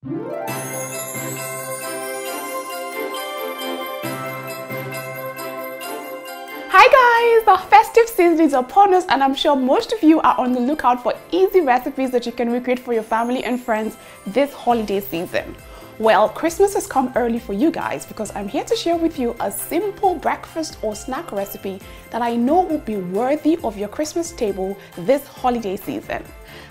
Hi guys, the festive season is upon us and I'm sure most of you are on the lookout for easy recipes that you can recreate for your family and friends this holiday season. Well, Christmas has come early for you guys because I'm here to share with you a simple breakfast or snack recipe that I know will be worthy of your Christmas table this holiday season.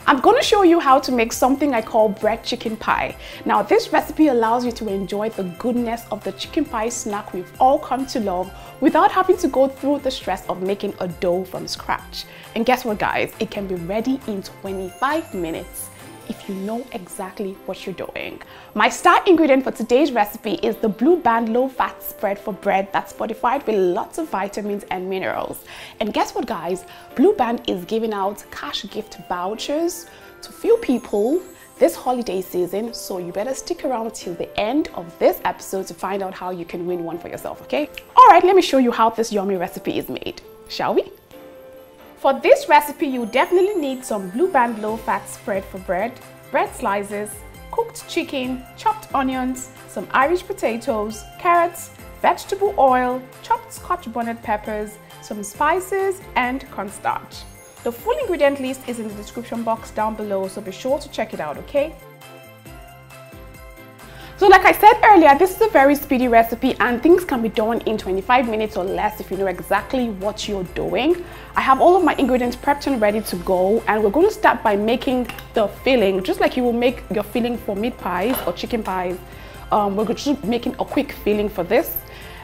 I'm going to show you how to make something I call bread chicken pie. Now, this recipe allows you to enjoy the goodness of the chicken pie snack we've all come to love without having to go through the stress of making a dough from scratch. And guess what guys, it can be ready in 25 minutes. If you know exactly what you're doing. My star ingredient for today's recipe is the Blue Band low-fat spread for bread that's fortified with lots of vitamins and minerals. And guess what guys, Blue Band is giving out cash gift vouchers to few people this holiday season, so you better stick around till the end of this episode to find out how you can win one for yourself, okay? Alright, let me show you how this yummy recipe is made, shall we? For this recipe, you definitely need some Blue Band low-fat spread for bread, bread slices, cooked chicken, chopped onions, some Irish potatoes, carrots, vegetable oil, chopped Scotch bonnet peppers, some spices, and cornstarch. The full ingredient list is in the description box down below, so be sure to check it out, okay? So like I said earlier, this is a very speedy recipe and things can be done in 25 minutes or less if you know exactly what you're doing. I have all of my ingredients prepped and ready to go, and we're going to start by making the filling, just like you will make your filling for meat pies or chicken pies. We're just making a quick filling for this.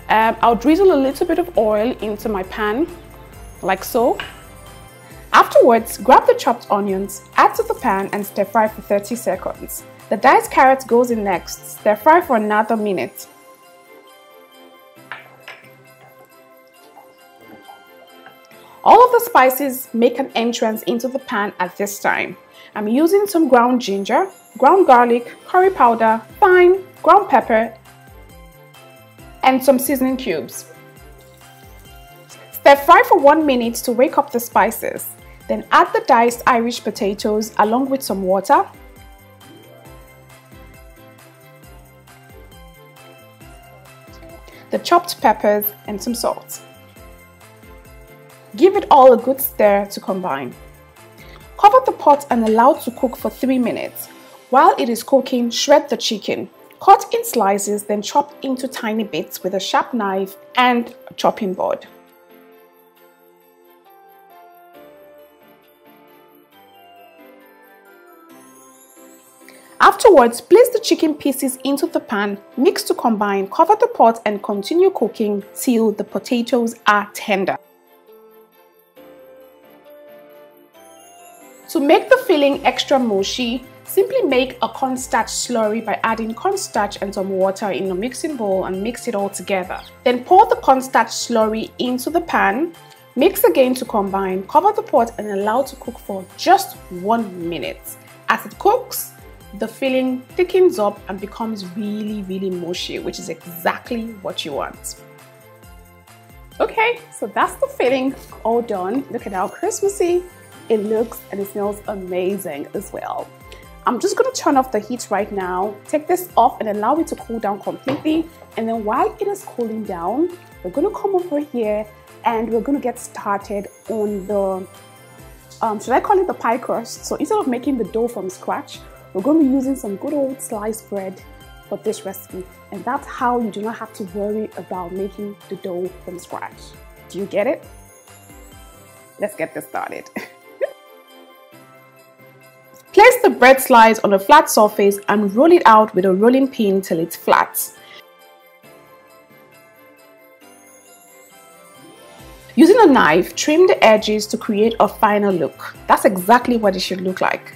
I'll drizzle a little bit of oil into my pan, like so. Afterwards, grab the chopped onions, add to the pan and stir fry for 30 seconds. The diced carrot goes in next, stir fry for another minute. All of the spices make an entrance into the pan at this time. I'm using some ground ginger, ground garlic, curry powder, thyme, ground pepper, and some seasoning cubes. Stir fry for 1 minute to wake up the spices. Then add the diced Irish potatoes along with some water, the chopped peppers, and some salt. Give it all a good stir to combine. Cover the pot and allow it to cook for 3 minutes. While it is cooking, shred the chicken. Cut in slices, then chop into tiny bits with a sharp knife and a chopping board. Afterwards, place the chicken pieces into the pan, mix to combine, cover the pot and continue cooking till the potatoes are tender. To make the filling extra mushy, simply make a cornstarch slurry by adding cornstarch and some water in a mixing bowl and mix it all together. Then pour the cornstarch slurry into the pan, mix again to combine, cover the pot and allow it to cook for just 1 minute. As it cooks, the filling thickens up and becomes really mushy, which is exactly what you want. Okay, so that's the filling all done. Look at how Christmassy it looks and it smells amazing as well. I'm just going to turn off the heat right now, take this off and allow it to cool down completely. And then while it is cooling down, we're going to come over here and we're going to get started on the, should I call it the pie crust? So instead of making the dough from scratch, we're going to be using some good old sliced bread for this recipe, and that's how you do not have to worry about making the dough from scratch. Do you get it? Let's get this started. Place the bread slice on a flat surface and roll it out with a rolling pin till it's flat. Using a knife, trim the edges to create a final look. That's exactly what it should look like.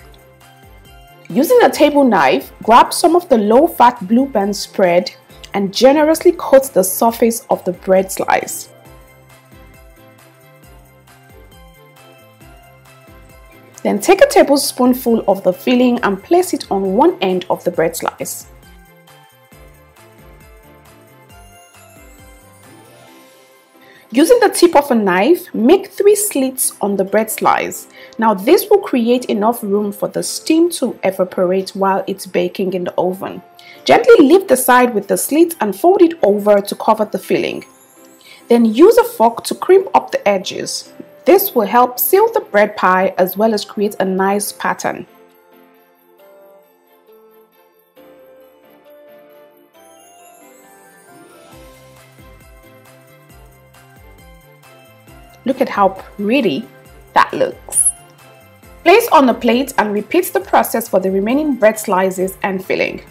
Using a table knife, grab some of the low-fat Blue Band spread and generously coat the surface of the bread slice. Then take a tablespoonful of the filling and place it on one end of the bread slice. Using the tip of a knife, make 3 slits on the bread slice. Now this will create enough room for the steam to evaporate while it's baking in the oven. Gently lift the side with the slit and fold it over to cover the filling. Then use a fork to crimp up the edges. This will help seal the bread pie as well as create a nice pattern. Look at how pretty that looks. Place on a plate and repeat the process for the remaining bread slices and filling.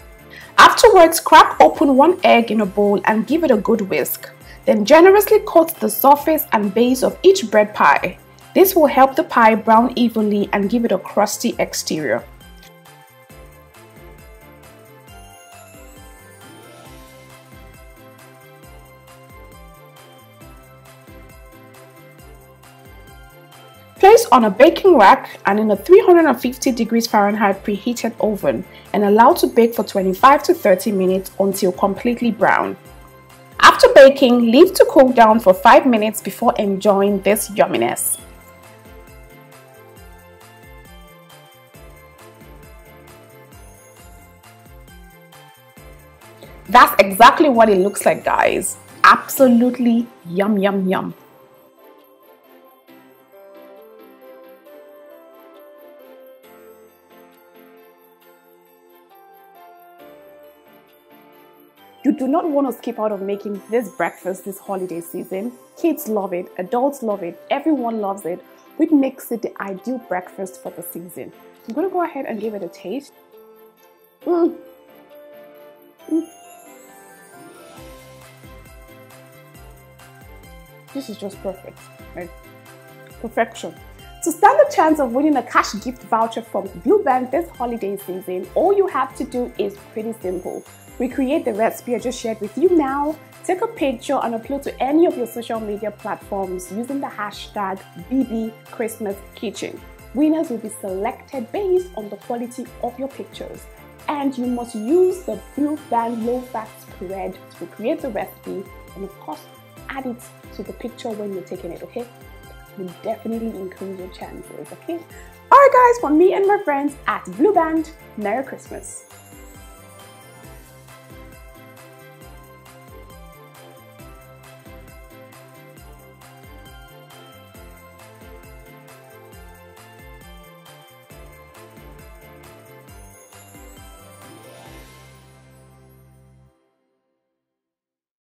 Afterwards, crack open 1 egg in a bowl and give it a good whisk. Then generously coat the surface and base of each bread pie. This will help the pie brown evenly and give it a crusty exterior. Place on a baking rack and in a 350 degrees Fahrenheit preheated oven and allow to bake for 25 to 30 minutes until completely brown. After baking, leave to cool down for 5 minutes before enjoying this yumminess. That's exactly what it looks like, guys. Absolutely yum, yum, yum. You do not want to skip out of making this breakfast this holiday season. Kids love it, adults love it, everyone loves it, which makes it the ideal breakfast for the season. I'm going to go ahead and give it a taste. This is just perfect, right? Perfection. To stand the chance of winning a cash gift voucher from Blue Band this holiday season, all you have to do is pretty simple. Recreate the recipe I just shared with you now, take a picture and upload to any of your social media platforms using the hashtag BBChristmasKitchen. Winners will be selected based on the quality of your pictures. And you must use the Blue Band low-fat spread to create the recipe and of course add it to the picture when you're taking it, okay? Will definitely increase your chances, okay? Alright guys, from me and my friends at Blue Band, Merry Christmas!